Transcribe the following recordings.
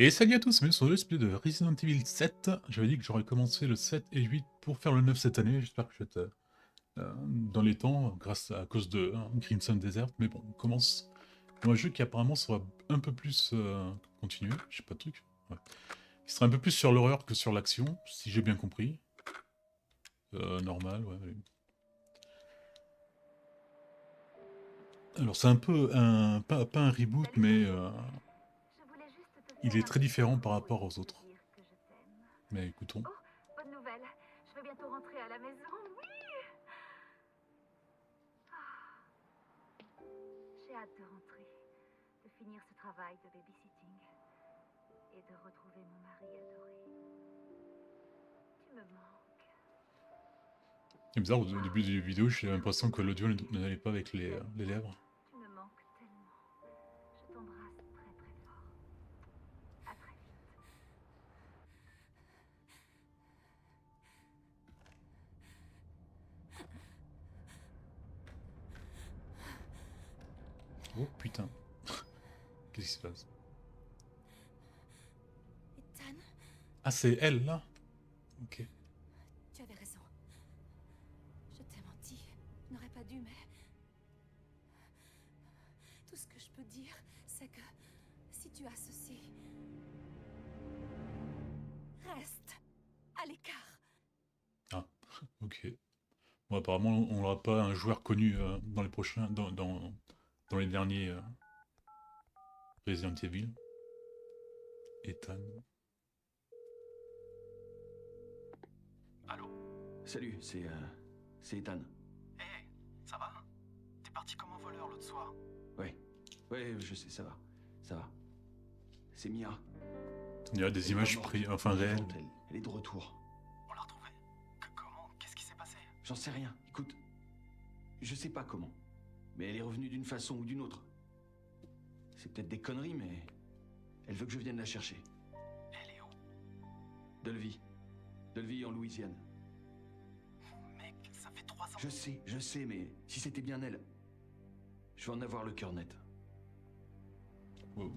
Et salut à tous, bienvenue sur le let's play de Resident Evil 7. J'avais dit que j'aurais commencé le 7 et 8 pour faire le 9 cette année. J'espère que je vais être dans les temps, grâce à cause de Crimson Desert. Mais bon, on commence un jeu qui apparemment sera un peu plus continué. Je sais pas de truc. Ouais. Qui sera un peu plus sur l'horreur que sur l'action, si j'ai bien compris. Normal, ouais. Ouais. Alors c'est un peu un... pas un reboot, Salut mais chérie, je voulais juste te il faire est un très petit différent par coucou rapport et aux te autres. dire que je t'aime. Mais écoutons. Oh, bonne nouvelle, je vais bientôt rentrer à la maison. Oui, j'ai hâte de rentrer, de finir ce travail de babysitting et de retrouver mon mari adoré. Tu me manques. C'est bizarre, au début de la vidéo, j'ai l'impression que l'audio n'allait pas avec Je t'aime les tant. lèvres. Tu me manques tellement. Je t'embrasse très très fort. À très vite. Oh putain. Qu'est-ce qui se passe? Ethan, Ah, c'est elle, là? Ok. tu avais raison. Je t'ai menti. Je n'aurais pas dû, mais... Tout ce que je peux dire, c'est que si tu as ceci... Reste à l'écart. Ah, ok. Bon, apparemment, on n'aura pas un joueur connu dans les prochains... dans les derniers Resident Evil. Ethan. Allô? Salut, c'est Ethan. Hé, ça va? T'es parti comme un voleur l'autre soir. Ouais. Ouais, je sais, ça va. Ça va. C'est Mia. Il y a des Elle est images pas morte, enfin elle est réelles. vivante, elle est de retour. On l'a retrouvée. Comment? Qu'est-ce qui s'est passé? J'en sais rien. Écoute, je sais pas comment. Mais elle est revenue d'une façon ou d'une autre. C'est peut-être des conneries, mais... Elle veut que je vienne la chercher. Elle est où? Delvie. Delvie en Louisiane. Mec, ça fait 3 ans. Je sais, mais si c'était bien elle... Je vais en avoir le cœur net. Wow.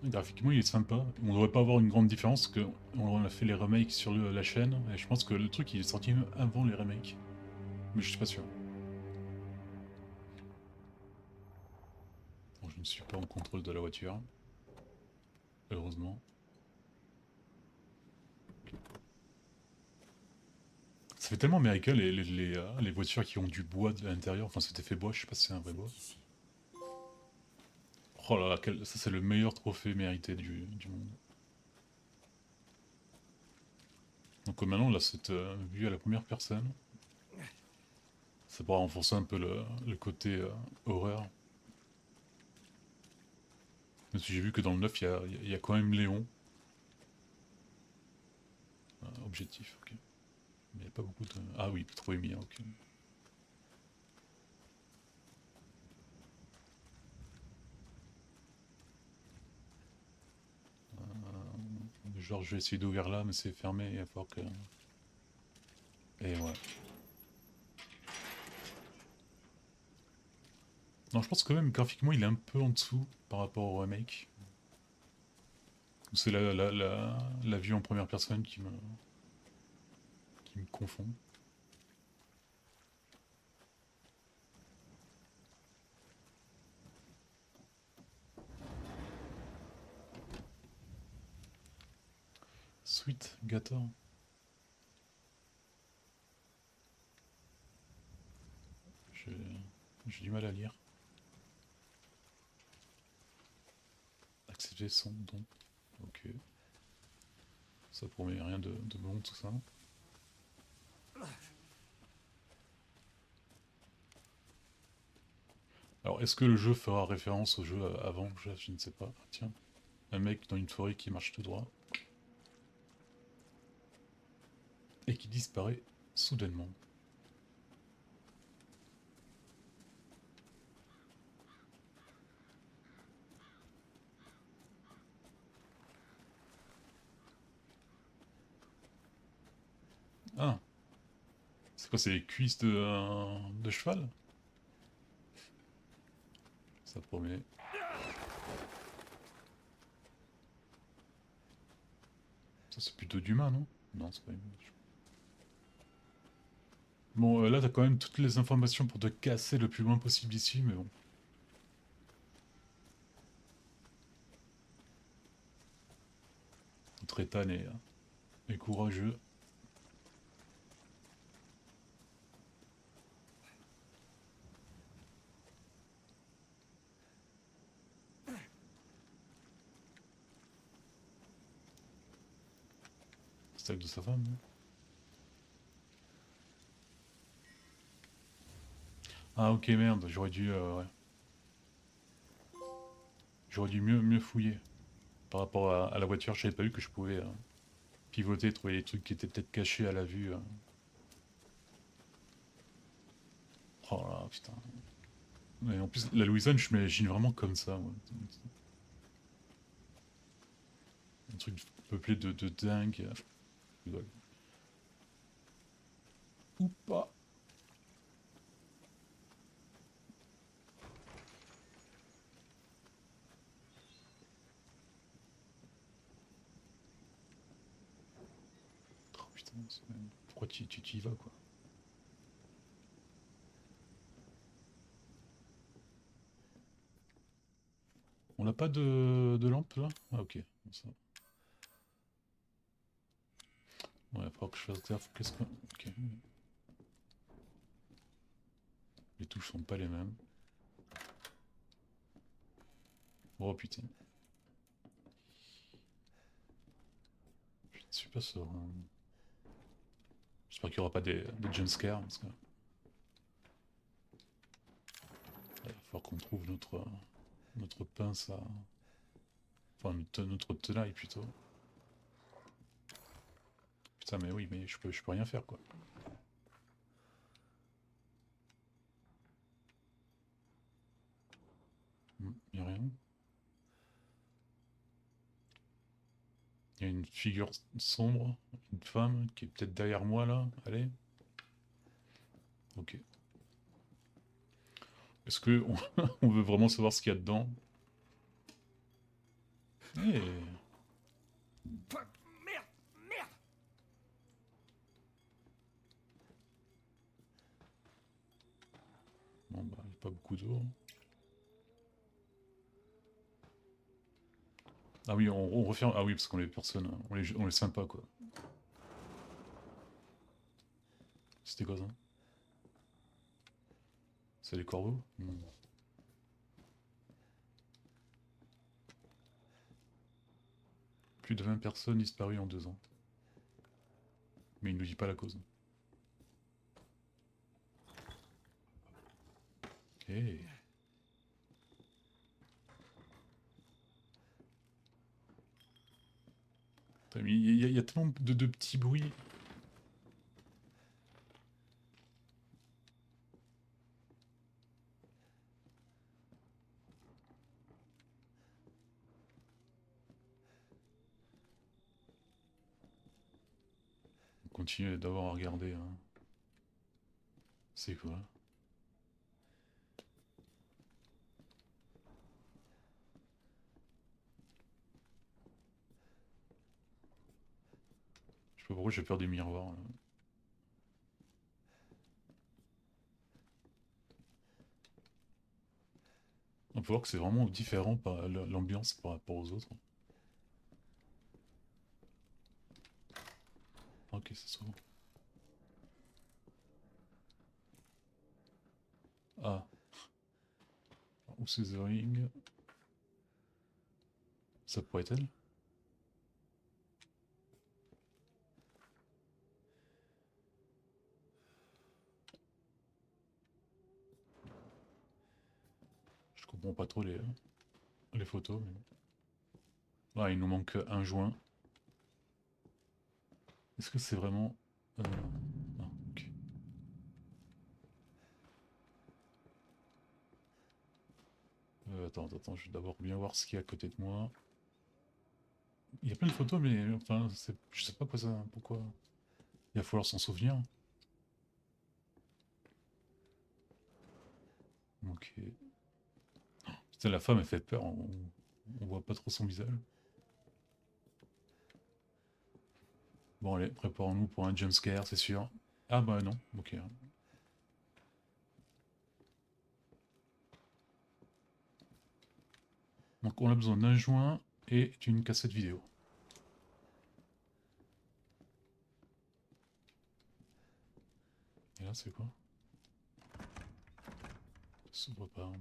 Graphiquement, il est sympa. On devrait pas avoir une grande différence, parce qu'on a fait les remakes sur la chaîne, et je pense que le truc, il est sorti même avant les remakes. Mais je suis pas sûr. Bon, je ne suis pas en contrôle de la voiture. Heureusement. Ça fait tellement américain les voitures qui ont du bois de l'intérieur. Enfin, cet effet bois, je sais pas si c'est un vrai bois. Ici. Oh là là, ça c'est le meilleur trophée mérité du monde. Donc maintenant, on a cette vue à la première personne. Ça pourra renforcer un peu le côté horreur. Même si j'ai vu que dans le 9, il y a quand même Léon. Objectif, ok. Mais il n'y a pas beaucoup de... Ah oui, trouver Mia, ok. Genre, je vais essayer d'ouvrir là, mais c'est fermé, il va falloir que... Et ouais. Non, je pense que quand même, graphiquement, il est un peu en dessous par rapport au remake. C'est la vue en première personne qui me confond. Sweet Gator. J'ai du mal à lire. Accepter son don. Ok. Ça promet rien de bon tout ça. Alors, est-ce que le jeu fera référence au jeu avant? Je ne sais pas. Tiens, un mec dans une forêt qui marche tout droit. Et qui disparaît soudainement. Ah, c'est quoi, c'est les cuisses de cheval? Ça promet. plutôt d'humain, non? Non, c'est pas humain. Bon, là, t'as quand même toutes les informations pour te casser le plus loin possible ici, mais bon. Notre Ethan est courageux. Sac de sa femme, non? Ah, ok, merde, j'aurais dû... ouais. J'aurais dû mieux fouiller. Par rapport à la voiture, je savais pas vu que je pouvais pivoter, trouver des trucs qui étaient peut-être cachés à la vue. Oh là là, putain. Mais en plus, la Louisiane, je m'imagine vraiment comme ça, moi. Un truc peuplé de dingue. Je rigole. Ou pas. Oh putain, pourquoi tu y vas, quoi? On n'a pas de lampe, là? Ah, ok. Bon, ça. Ouais, il va falloir que je fasse gaffe. Qu'est-ce que... Ok. Les touches sont pas les mêmes. Oh putain. Je suis pas sûr. J'espère qu'il n'y aura pas des jumpscares, parce que... Il va falloir qu'on trouve notre pince à... Enfin, notre tenaille, plutôt. Putain, mais oui, mais je peux rien faire, quoi. Y'a rien. Il y a une figure sombre, une femme, qui est peut-être derrière moi, là. Allez. Ok. Est-ce que on veut vraiment savoir ce qu'il y a dedans? Eh. Fuck, merde, merde. Bon, bah, il n'y a pas beaucoup d'eau. Ah oui, on referme. Ah oui, parce qu'on est personne. On les sympa, quoi. C'était quoi ça? C'est les corbeaux? Plus de 20 personnes disparues en 2 ans. Mais il ne nous dit pas la cause. Ok. Putain, mais il y a tellement de petits bruits. On continue d'avoir à regarder. Hein. C'est quoi? Je sais pas pourquoi j'ai peur des miroirs. Là. On peut voir que c'est vraiment différent par l'ambiance par rapport aux autres. Ok, ça s'ouvre. Ah. Où c'est The Ring? Ça pourrait être elle? Je comprends pas trop les photos. Mais... Ah, il nous manque un joint. Est-ce que c'est vraiment... Non, ok. Attends, je vais d'abord bien voir ce qu'il y a à côté de moi. Il y a plein de photos, mais enfin, je sais pas quoi ça, pourquoi. Il va falloir s'en souvenir. Ok. Putain, la femme, elle fait peur, on voit pas trop son visage. Bon allez, préparons-nous pour un jumpscare, c'est sûr. Ah bah non, ok. Donc on a besoin d'un joint et d'une cassette vidéo. Et là c'est quoi? Ça s'ouvre pas.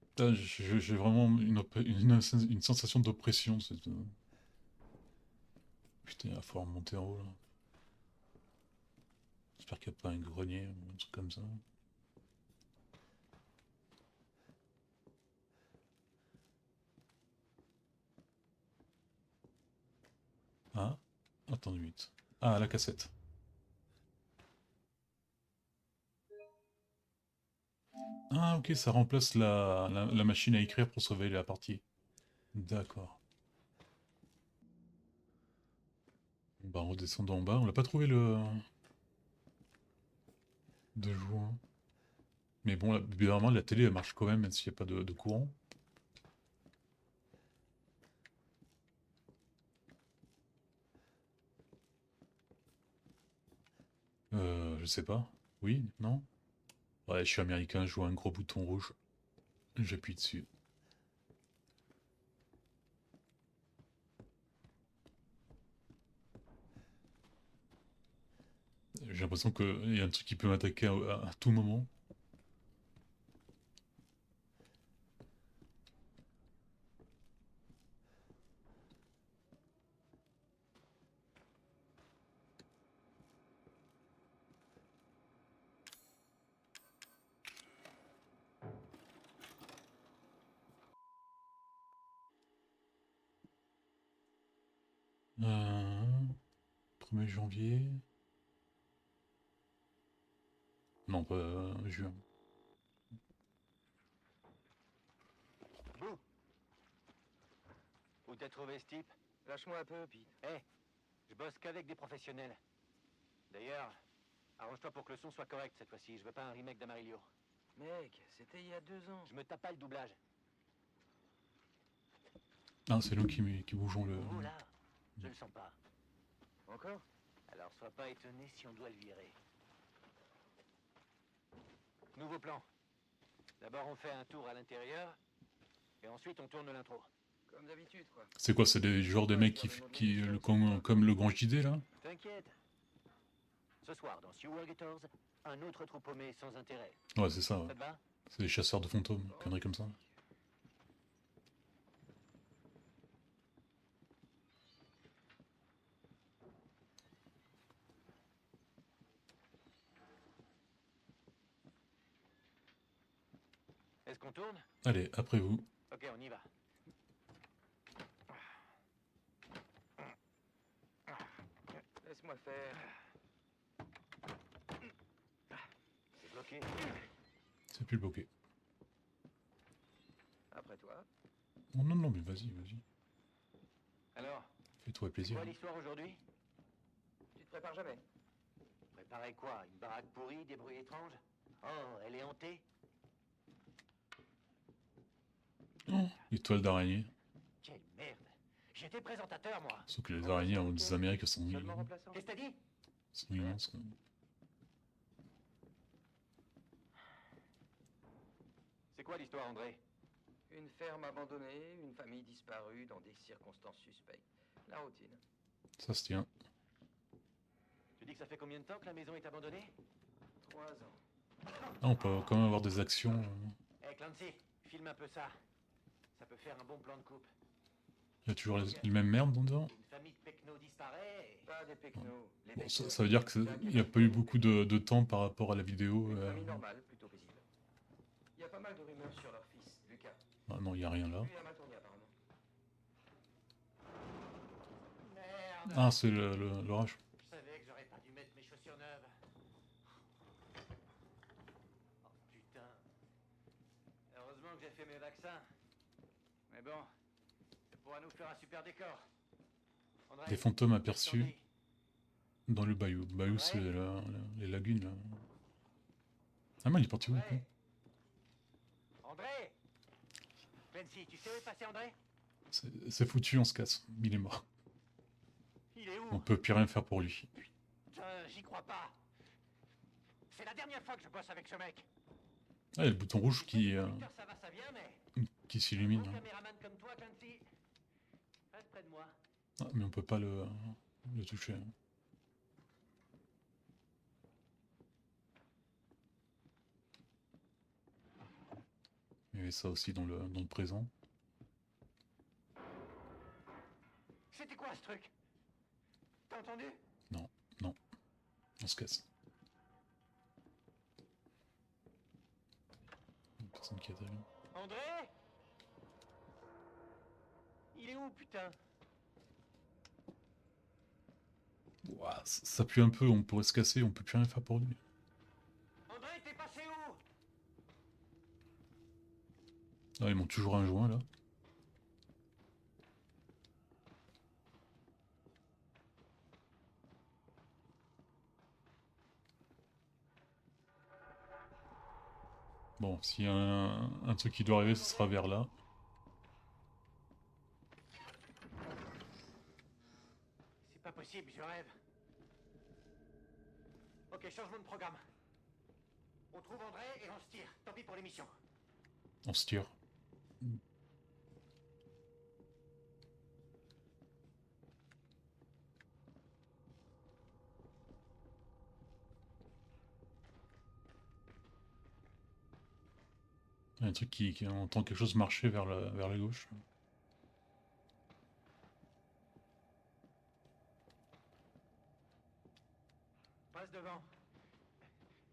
Putain, j'ai vraiment une sensation d'oppression. Putain, il va falloir monter en haut là. J'espère qu'il n'y a pas un grenier ou un truc comme ça. Ah, attends une minute. Ah, la cassette. Ah, ok, ça remplace la machine à écrire pour surveiller la partie. D'accord. Bah, en redescendant en bas, on l'a pas trouvé le... de joint. Mais bon, évidemment, la télé, elle marche quand même s'il n'y a pas de courant. Je sais pas. Oui? Non? Ouais, je suis américain, je vois un gros bouton rouge. J'appuie dessus. J'ai l'impression qu'il y a un truc qui peut m'attaquer à tout moment. Euh... 1er janvier... Non, pas juin. Bouh! Où t'as trouvé ce type? Lâche-moi un peu, Pete. Hé, je bosse qu'avec des professionnels. D'ailleurs, arrange-toi pour que le son soit correct cette fois-ci. Je veux pas un remake d'Amarillo. Mec, c'était il y a 2 ans. Je me tape pas le doublage. Ah, c'est nous qui bougeons le... Vous, là, je le sens pas. Encore? Alors sois pas étonné si on doit le virer. Nouveau plan. D'abord on fait un tour à l'intérieur, et ensuite on tourne l'intro. Comme d'habitude, quoi. C'est quoi, c'est des genres de mecs comme le grand JD, là? T'inquiète. Ce soir, dans Sewer Gators, un autre trou paumé sans intérêt. Ouais, c'est ça, ouais. Ça te va? C'est des chasseurs de fantômes, conneries comme ça. Est-ce qu'on tourne? Allez, après vous. Ok, on y va. Laisse-moi faire. C'est bloqué. C'est plus bloqué. Après toi. Oh, non, non, mais vas-y, vas-y. Alors, Fais-toi c'est plaisir. quoi l'histoire aujourd'hui? Tu te prépares jamais. Préparer quoi? Une baraque pourrie, des bruits étranges? Oh, elle est hantée? Oh, étoile d'araignée. Quelle merde! J'étais présentateur, moi! Sauf que les araignées en Amérique sont Seulement remplaçant. Qu'est-ce que t'as dit? immenses, quoi. C'est quoi l'histoire, André? Une ferme abandonnée, une famille disparue dans des circonstances suspectes. La routine. Ça se tient. Tu dis que ça fait combien de temps que la maison est abandonnée? 3 ans. Ah, on peut quand même avoir des actions. Hey Clancy, filme un peu ça. Ça peut faire un bon plan de coupe. Il y a toujours les mêmes merdes dedans. Une famille de pecnos disparaît et... Pas des pecnos. Les Bon, Baker, ça veut dire qu'il n'y a pas eu beaucoup de temps par rapport à la vidéo. Une famille normale, plutôt paisible. Il y a pas mal de rumeurs sur leur fils, Lucas. Ah non, il n'y a rien là. Lui a mal tourné apparemment. Merde! Ah, c'est l'orage. Je savais que j'aurais pas dû mettre mes chaussures neuves. Oh putain. Heureusement que j'ai fait mes vaccins. Mais bon, ça pourra nous faire un super décor. André, Des fantômes aperçus Sandy, dans le bayou. Le bayou, c'est les lagunes là. Ah, mais il est parti où? André! André! Clancy, tu sais où est passé André? C'est foutu, on se casse. Il est mort. Il est où? On peut plus rien faire pour lui. Putain, j'y crois pas. C'est la dernière fois que je bosse avec ce mec. Ah, il y a le bouton rouge Ça va, ça vient, mais... qui s'illumine. Un caméraman comme toi, Clancy. Reste près de moi. Ah, mais on peut pas le toucher. Il y avait ça aussi dans le présent. C'était quoi ce truc? T'as entendu? Non, non. On se casse. Personne qui est allé. André? Il est où, putain? Ouah, ça pue un peu, on pourrait se casser, on peut plus rien faire pour lui. André, t'es passé où? Ah, ils m'ont toujours un joint là. Bon, s'il y a un truc qui doit arriver, ce sera vers là. C'est pas possible, je rêve. Ok, changement de programme. On trouve André et on se tire. Tant pis pour l'émission. On se tire. Il y a un truc qui entend quelque chose marcher vers la gauche. Passe devant.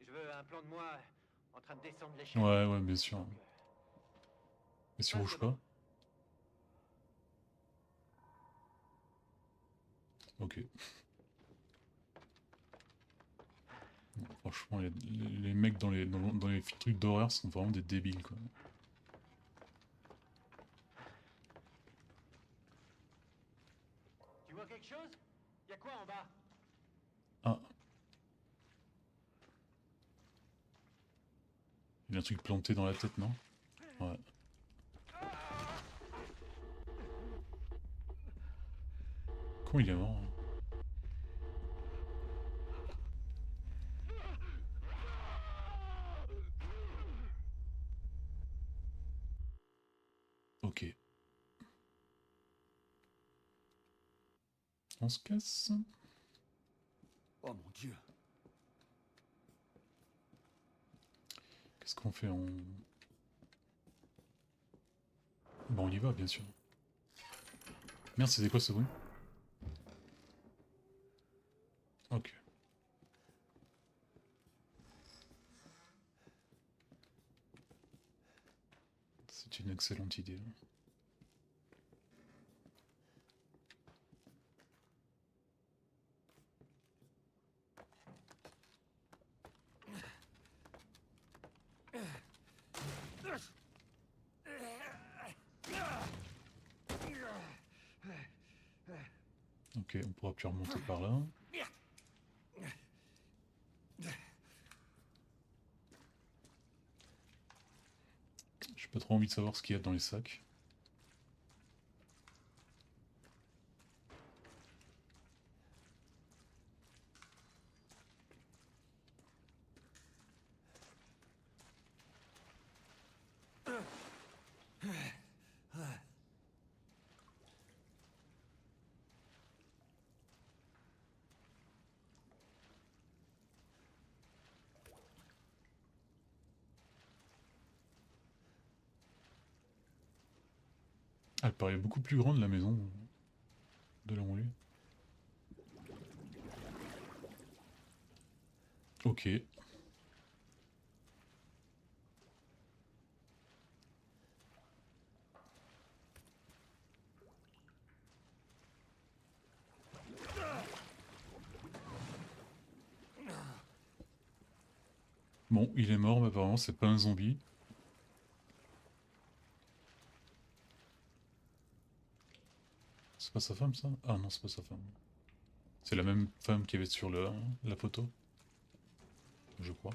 Je veux un plan de moi en train de descendre l'échelle. Ouais, ouais, bien sûr. Donc, Mais si on bouge pas. Ok. Bon, franchement, les mecs dans les trucs d'horreur sont vraiment des débiles, quoi. Tu vois quelque chose? Y a quoi en bas? Ah. Il y a un truc planté dans la tête, non? Ouais. Comment il est mort? Ok. On se casse. Oh mon Dieu. Qu'est-ce qu'on fait? Bon, on y va, bien sûr. Merde, c'était quoi ce bruit? Ok. C'est une excellente idée. Ok, on pourra plus remonter par là. J'ai pas trop envie de savoir ce qu'il y a dans les sacs. Elle paraît beaucoup plus grande la maison de là où on est. Ok. Bon, il est mort, mais apparemment c'est pas un zombie. C'est pas sa femme ça? Ah non, c'est pas sa femme. C'est la même femme qui avait sur la photo. Je crois.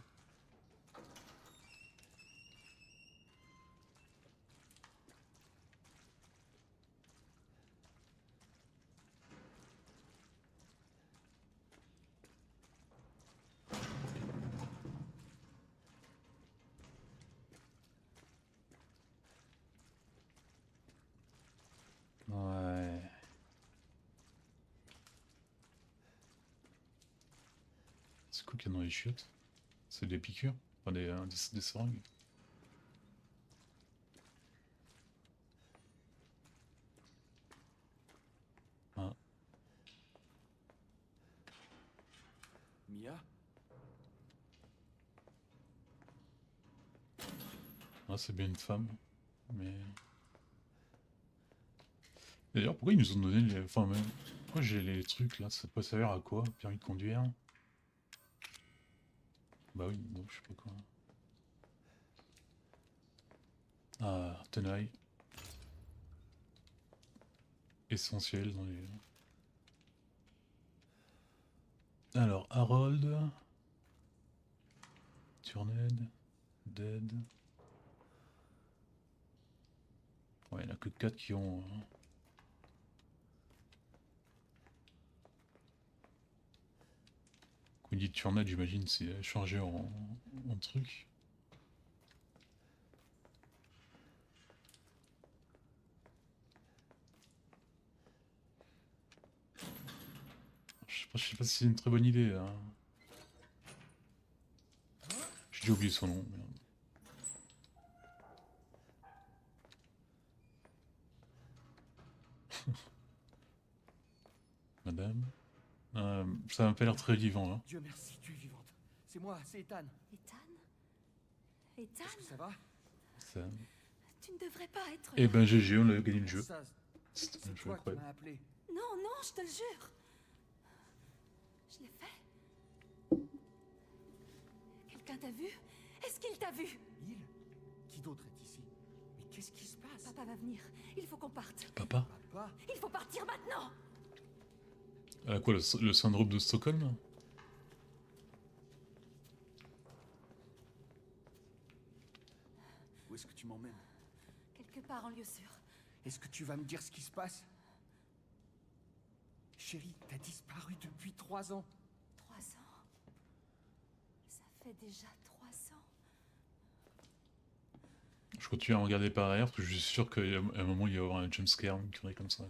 C'est quoi qu'il y a dans les chiottes? C'est des piqûres? Enfin des seringues. Ah, Mia? ah, c'est bien une femme. Mais... D'ailleurs, pourquoi ils nous ont donné les... Enfin, mais... Pourquoi j'ai les trucs là? Ça peut servir à quoi? Permis de conduire? Bah oui, donc je sais pas quoi. Ah, tenaille. Essentiel dans les... Alors, Harold... Turned... Dead... Ouais, il n'y en a que 4 qui ont... Quand on dit Turned, j'imagine, c'est changé en truc. Je sais pas si c'est une très bonne idée. Hein. J'ai déjà oublié son nom. Merde. Madame. Ça m'a pas l'air très vivant. Hein. Dieu merci, tu es vivante. C'est moi, c'est Ethan. Ethan? Ethan? Est-ce que ça va? Ça... Tu ne devrais pas être Eh là. ben GG, on a gagné le jeu. Ça, C'était c'est un jeu toi qui incroyable. m'as appelé. Non, non, je te le jure. Je l'ai fait. Quelqu'un t'a vu? Est-ce qu'il t'a vu? Il? Qui d'autre est ici? Mais qu'est-ce qui se passe? Papa va venir. Il faut qu'on parte. Papa? Papa? Il faut partir maintenant. Quoi, le syndrome de Stockholm? Où est-ce que tu m'emmènes? Quelque part en lieu sûr. Est-ce que tu vas me dire ce qui se passe? Chérie, t'as disparu depuis 3 ans. 3 ans. Ça fait déjà 3 ans. Je continue à regarder par arrière parce que je suis sûr qu'à un moment il va y avoir un jumpscare, une connerie comme ça.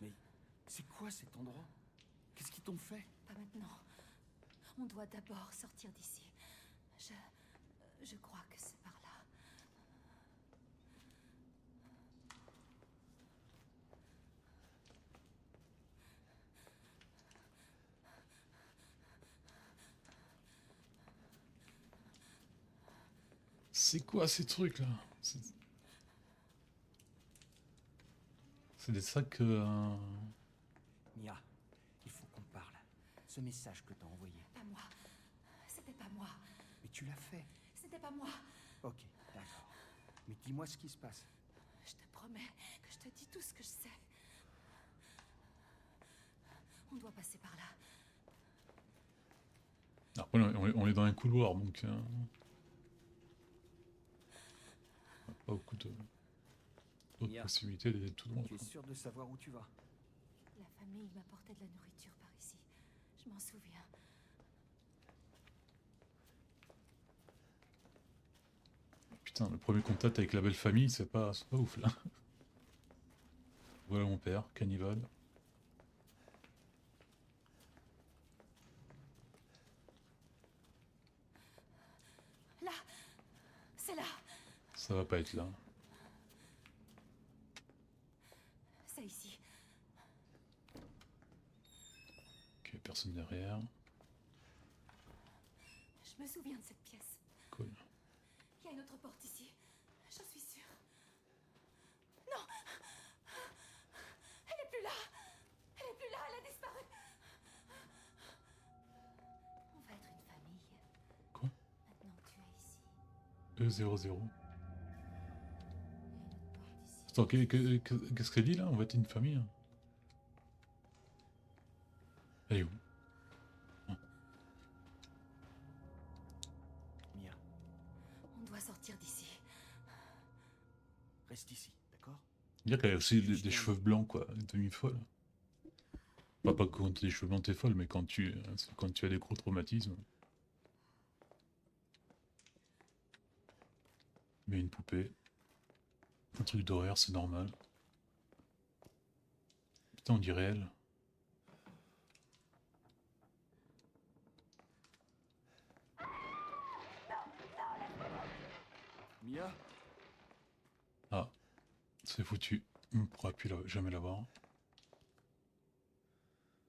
Mais c'est quoi cet endroit? Qu'est-ce qu'ils t'ont fait? Pas maintenant. On doit d'abord sortir d'ici. Je crois que c'est par là. C'est quoi ces trucs là? C'est des sacs... Mia, il faut qu'on parle. Ce message que t'as envoyé. Pas moi. C'était pas moi. Mais tu l'as fait. C'était pas moi. Ok, d'accord. Mais dis-moi ce qui se passe. Je te promets que je te dis tout ce que je sais. On doit passer par là. Après on est dans un couloir donc... Pas beaucoup d'autres Mia. possibilités d'être tout droit. Tu es Quoi. sûr de savoir où tu vas? La famille m'apportait de la nourriture par ici. Je m'en souviens. Putain, le premier contact avec la belle famille, c'est pas ouf là. Voilà mon père, cannibale. Là. C'est là. Ça va pas être là. C'est ici. Ok, personne derrière. Je me souviens de cette pièce. Cool. Il y a une autre porte ici. Je suis sûre. Non. Elle est plus là. Elle est plus là. Elle a disparu. On va être une famille. Quoi? Maintenant que tu es ici. E00. Il y a une autre porte ici. Attends, qu'est-ce qu'elle dit là? On va être une famille. Hein. Elle est où? Mia, On doit sortir d'ici. reste ici, d'accord? Dire qu'elle a aussi des cheveux blancs quoi, une demi-folle. Enfin, pas quand t'as des cheveux blancs t'es folle, mais quand tu as des gros traumatismes. Mais une poupée. Un truc d'horaire, c'est normal. Putain, on dirait elle. Mia? Ah, c'est foutu. On pourra plus jamais la voir.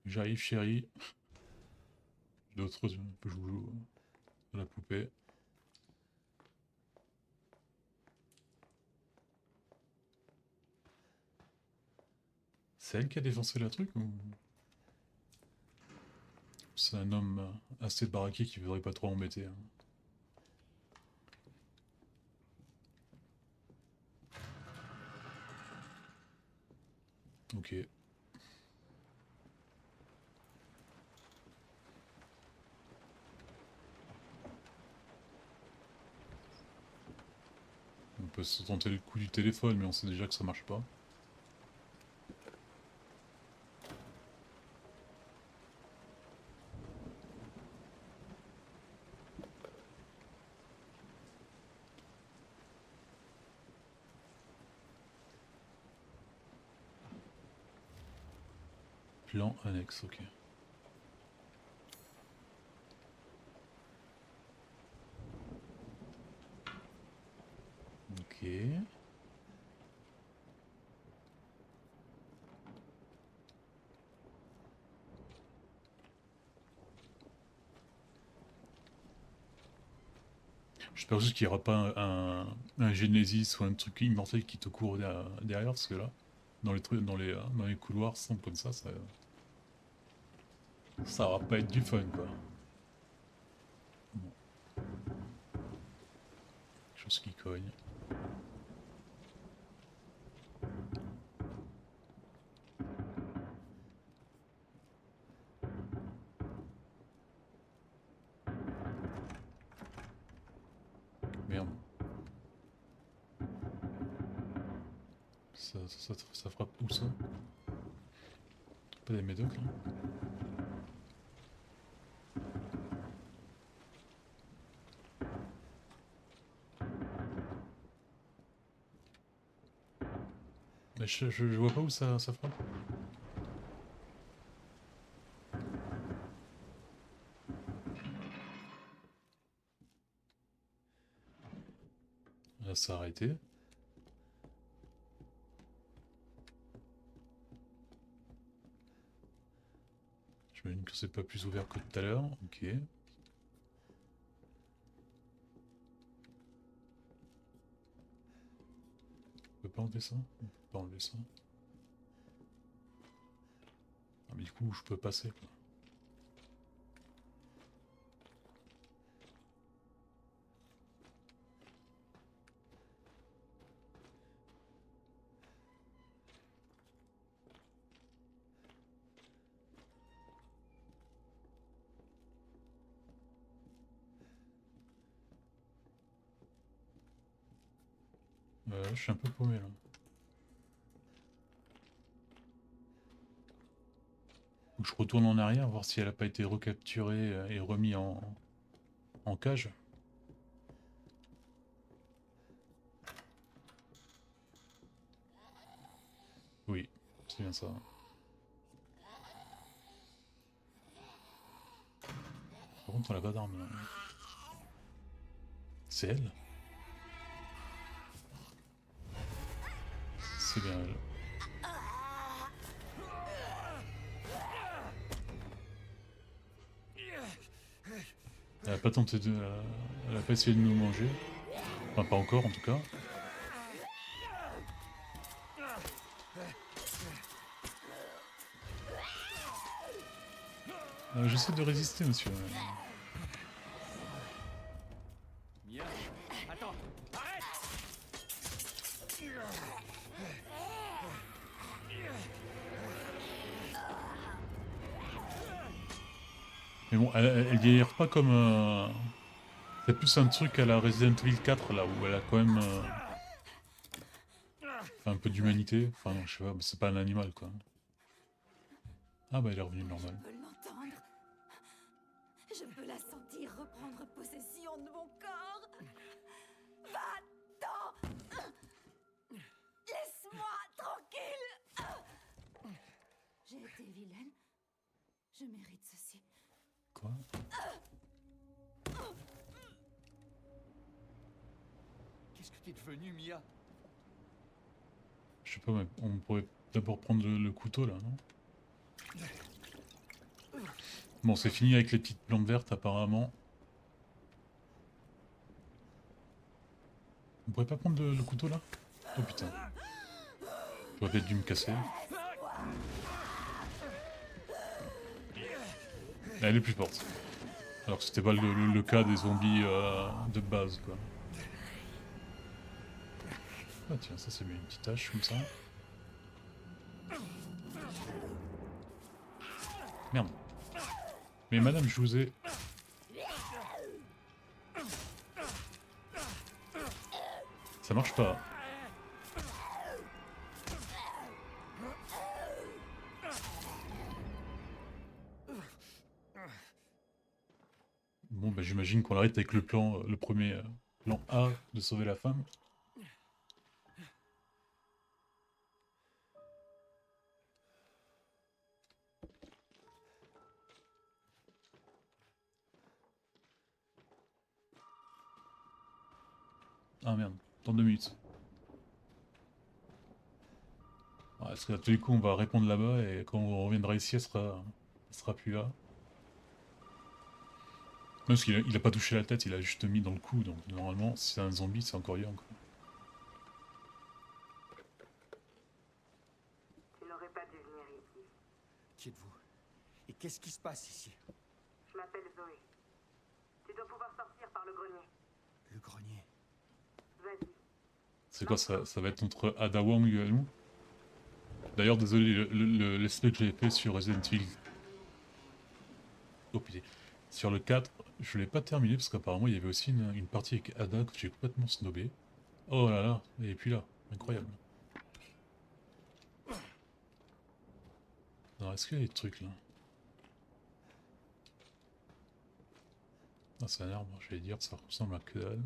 J'arrive, chérie. D'autres, je joue à la poupée. C'est elle qui a défoncé le truc ou c'est un homme assez baraqué qui voudrait pas trop embêter, hein. Ok. On peut se tenter le coup du téléphone, mais on sait déjà que ça marche pas. Plan annexe, ok. Ok. J'espère juste qu'il n'y aura pas un Genesis ou un truc immortel qui te court derrière, parce que là, dans les trucs, dans les couloirs, sans comme ça va pas être du fun, quoi. Bon. Quelque chose qui cogne. Merde. Ça frappe où ça? Pas des médocs là? Mais je vois pas où ça frappe. Là, ça a arrêté. J'imagine que c'est pas plus ouvert que tout à l'heure. Ok. On peut pas enlever ça? On peut pas enlever ça. Ah, mais du coup, je peux passer, quoi. Je suis un peu paumé là. Faut que je retourne en arrière, voir si elle a pas été recapturée et remis en cage. Oui, c'est bien ça. Par contre, on a pas d'arme là. C'est elle? C'est bien elle. Elle a pas tenté de... Elle a pas essayé de nous manger. Enfin, pas encore en tout cas. J'essaie de résister, monsieur. Mia? Attends! Arrête! Mais bon, elle galère pas comme... C'est plus un truc à la Resident Evil 4 là, où elle a quand même... un peu d'humanité. Enfin, non, je sais pas, mais c'est pas un animal quoi. Ah bah elle est revenue normale. Je peux l'entendre. Je peux la sentir reprendre possession de mon corps. Va-t'en! Je mérite ceci. Quoi? Qu'est-ce que t'es devenu, Mia? Je sais pas, mais on pourrait d'abord prendre le couteau là, non? Bon, c'est fini avec les petites plantes vertes apparemment. On pourrait pas prendre le couteau là? Oh putain. J'aurais peut-être dû me casser. Elle est plus forte. Alors que c'était pas le cas des zombies de base quoi. Ah tiens, ça c'est bien une petite hache comme ça. Merde. Mais madame, je vous ai... Ça marche pas. Bon bah j'imagine qu'on arrête avec le plan, le premier plan A de sauver la femme. Ah merde, dans 2 minutes. Ouais, parce qu'à tous les coups on va répondre là-bas et quand on reviendra ici elle sera plus là. Non, parce qu'il a pas touché la tête, il a juste mis dans le cou, donc normalement si c'est un zombie c'est encore vivant quoi. Tu n'aurais pas dû venir ici. Qui êtes-vous? Et qu'est-ce qui se passe ici? Je m'appelle Zoé. Tu dois pouvoir sortir par le grenier. Le grenier. Vas-y. C'est quoi ça va être notre Ada Wong et nous? D'ailleurs désolé, l'esprit que j'ai fait sur Resident Evil... Oh putain. Sur le 4, je l'ai pas terminé parce qu'apparemment il y avait aussi une partie avec Ada que j'ai complètement snobé. Oh là là, et puis là, incroyable. Alors est-ce qu'il y a des trucs là? Ah c'est un arbre, j'allais dire, ça ressemble à que dalle.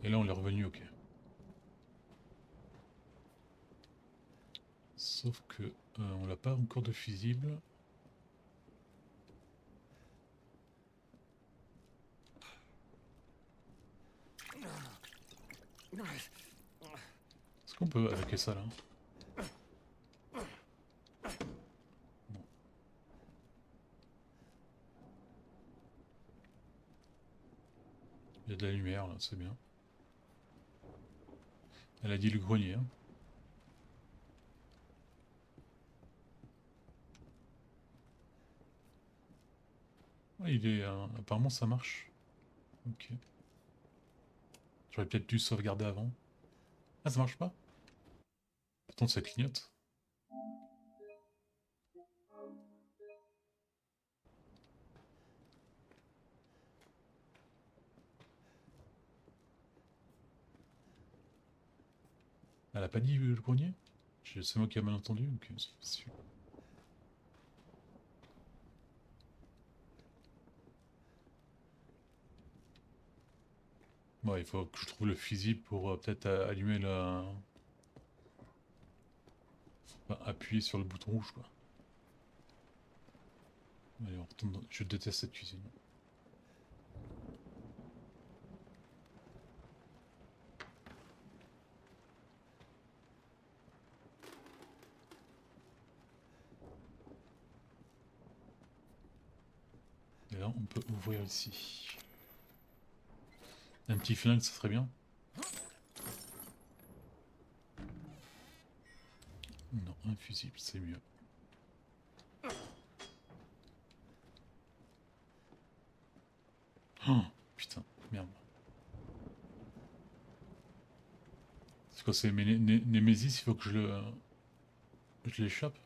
Et là on est revenu, ok. Sauf que on l'a pas encore de fusible. Est-ce qu'on peut attaquer ça là? Non. Il y a de la lumière là, c'est bien. Elle a dit le grenier. Hein. Ouais, il est. Apparemment ça marche. Ok. J'aurais peut-être dû sauvegarder avant. Ah ça marche pas? Pourtant ça clignote. Elle a pas dit le grenier? C'est moi qui ai mal entendu, donc c'est sûr. Bon, il faut que je trouve le fusible pour peut-être allumer la... Enfin, appuyer sur le bouton rouge, quoi. Allez, on retourne Je déteste cette cuisine. Et là, on peut ouvrir ici. Un petit flingue, ça serait bien. Non, un fusible, c'est mieux. Oh, putain, merde. C'est quoi, c'est Nemesis, il faut que je l'échappe.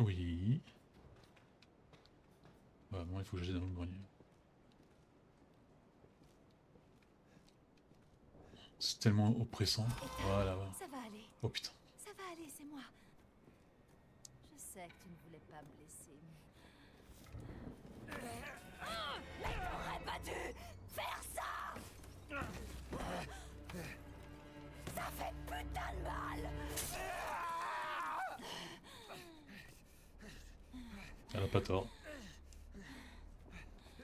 Oui. Bah, bon, il faut que j'aille dans le grenier. C'est tellement oppressant. Voilà. Ça va aller. Oh putain. Ça va aller, c'est moi. Je sais que tu ne voulais pas me laisser, mais t'aurais pas dû faire ça. Ça fait putain de mal. Elle a pas tort.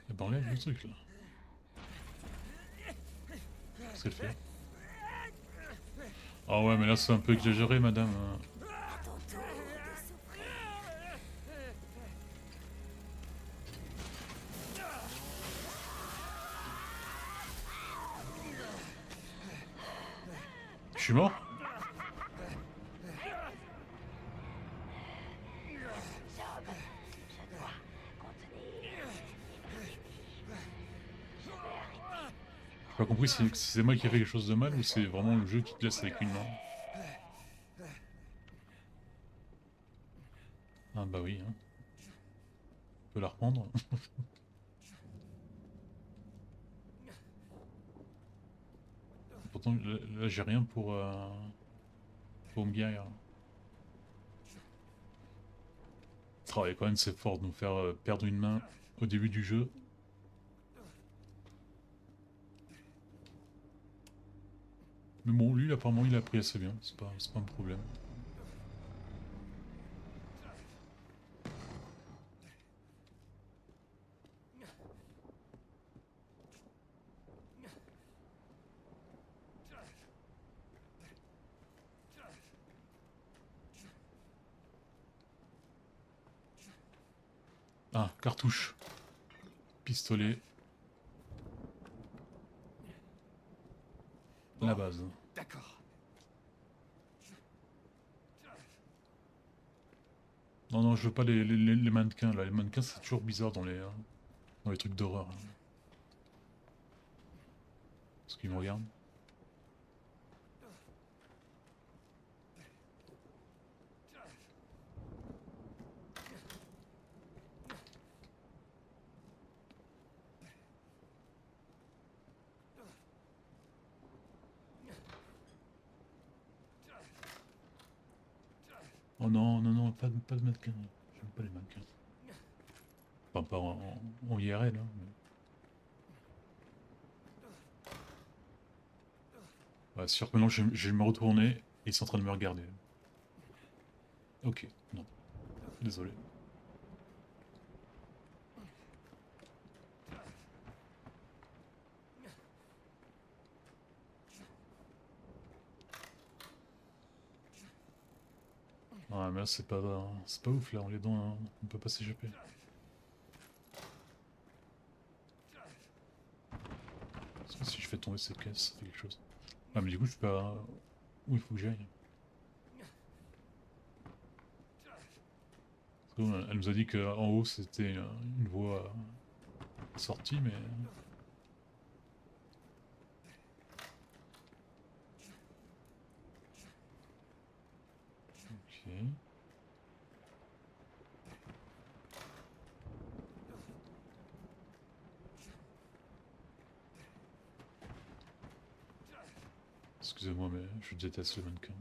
Eh ben enlève le truc là. Qu'est-ce qu'elle fait? Ah ouais, mais là c'est un peu exagéré, madame. À ton tour de souffrir. Je suis mort? J'ai pas compris si c'est moi qui ai fait quelque chose de mal ou c'est vraiment le jeu qui te laisse avec une main. Ah bah oui, hein. On peut la reprendre. Pourtant là j'ai rien pour me guérir. Oh, et quand même c'est fort de nous faire perdre une main au début du jeu. Mais bon, lui apparemment il a pris assez bien, c'est pas un problème. Ah, cartouche. Pistolet. La base. D'accord. Non, non, je veux pas les mannequins là. Les mannequins c'est toujours bizarre dans les trucs d'horreur. Hein. Parce qu'ils me regardent. Oh non, non, non, pas de mannequins. J'aime pas les mannequins. Enfin, pas en IRL. Hein, mais... Ouais, sûr que non, je vais me retourner et ils sont en train de me regarder. Ok, non. Désolé. Ouais, mais là c'est pas ouf là, on est dans on peut pas s'échapper. Parce que si je fais tomber cette caisse, ça fait quelque chose. Ah mais du coup je sais pas où il faut que j'aille. Elle nous a dit qu'en haut c'était une voie sortie mais... Ok. Excusez-moi mais je déteste les mannequins.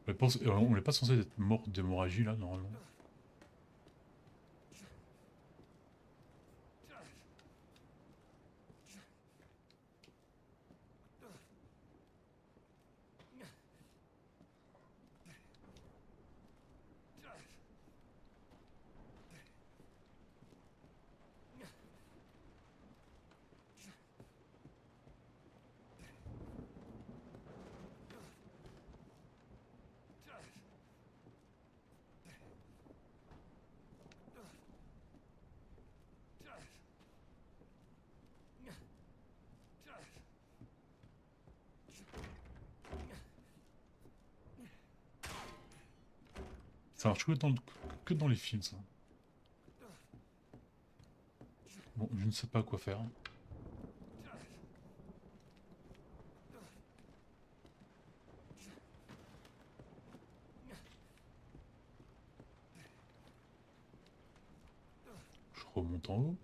On n'est pas censé être mort d'hémorragie là normalement. Ça marche que dans les films, ça. Bon, je ne sais pas quoi faire. remonte en haut.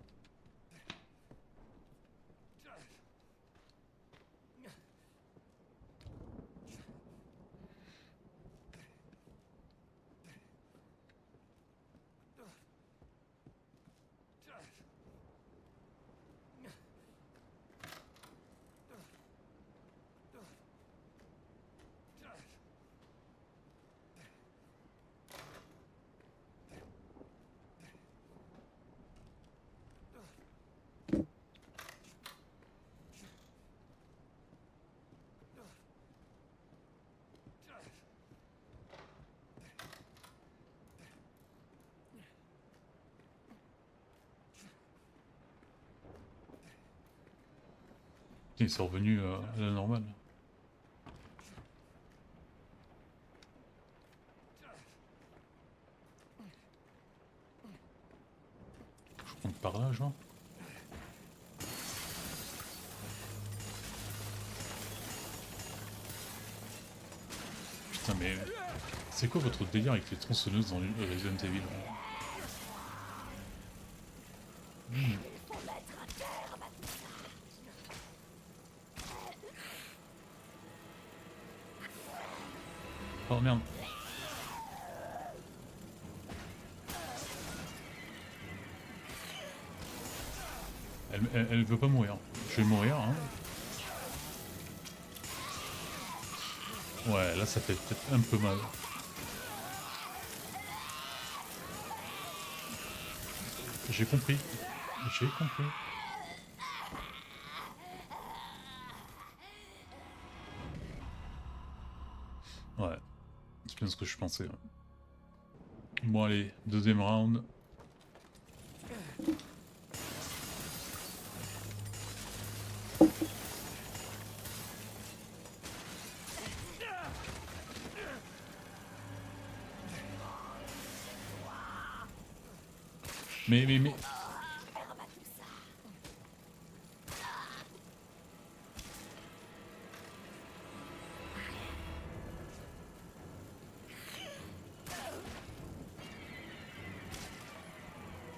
Ils sont revenus à la normale. Je monte par là, genre. Putain, mais c'est quoi votre délire avec les tronçonneuses dans Resident Evil? Oh merde. Elle veut pas mourir. Je vais mourir, hein. Ouais, là ça fait peut-être un peu mal. J'ai compris. J'ai compris. Ouais. C'est bien ce que je pensais. Ouais. Bon allez, deuxième round. Mais...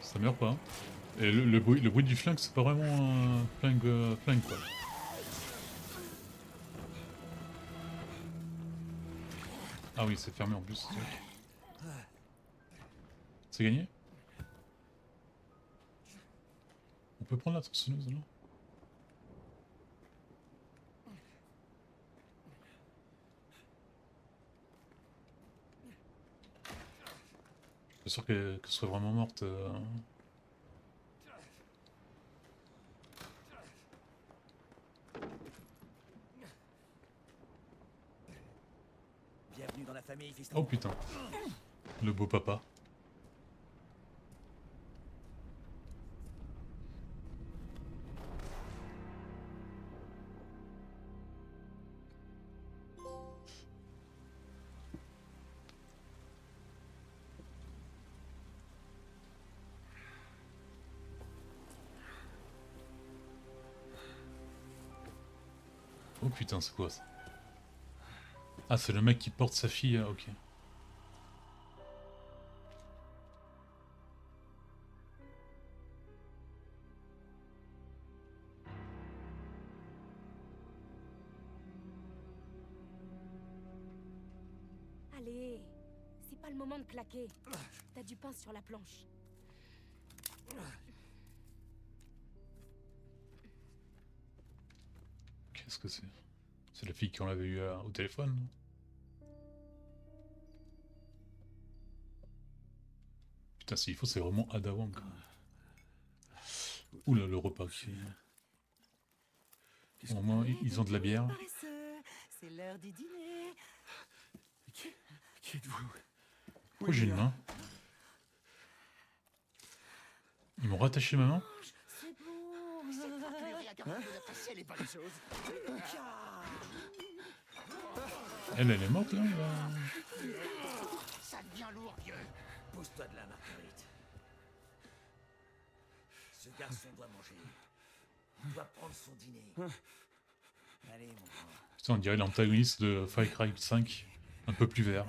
Ça meurt pas. Hein. Et le bruit du flingue, c'est pas vraiment un flingue quoi. Ah oui, c'est fermé en plus. C'est gagné? On peut prendre la tronçonneuse là? Je suis sûr qu'elle serait vraiment morte. Bienvenue dans la famille, fiston. Oh putain. Le beau papa. Oh putain, c'est quoi ça? Ah, c'est le mec qui porte sa fille, ok. Allez, c'est pas le moment de claquer. T'as du pain sur la planche. Qu'est-ce que c'est? C'est la fille qu'on avait eu au téléphone, non? Putain, s'il faut, c'est vraiment Ada Wong. Oula, le repas qui... Au moins, ils ont de la bière. C'est l'heure du dîner. Qui êtes-vous? Pourquoi j'ai une main? Ils m'ont rattaché ma main? C'est beau. Elle est morte là? Ça devient lourd, vieux. Pousse-toi de là, Marguerite. Ce garçon doit manger. Il doit prendre son dîner. Allez, mon grand. Putain, on dirait l'antagoniste de Far Cry 5. Un peu plus vert.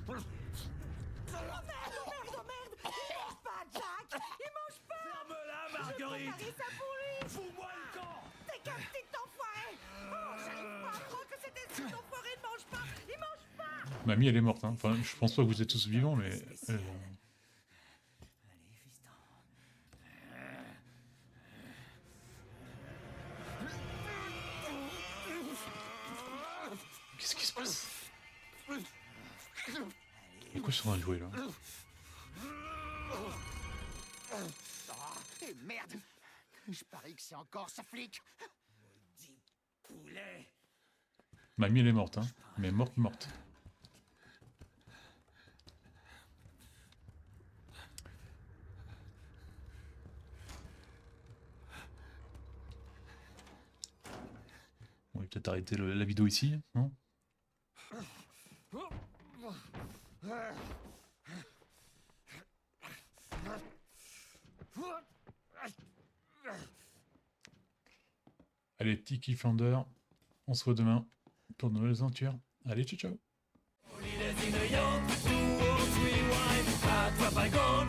Oh merde, oh merde, oh merde. Il mange pas, Jack. Il mange préparé ça pour lui. Fous-moi le camp. T'es qu'un petit enfoiré. Oh, j'arrive pas à croire que cet esprit d'enfoiré ne mange pas. Il mange pas. Mamie, elle est morte, hein. Enfin, je pense pas que vous êtes tous vivants, mais... Allez, fiston. Qu'est-ce qui se passe? De quoi je suis en train de jouer, là? Et merde. Je parie que c'est encore ce flic. Maudit poulet. Mamie, elle est morte, hein. Mais morte, morte. On va peut-être arrêter la vidéo ici, non? Allez, Tiki Flounder, on se voit demain pour de nouvelles aventures. Allez, ciao ciao. On est les inayants, tout on suit, ouais. À toi, pas grand,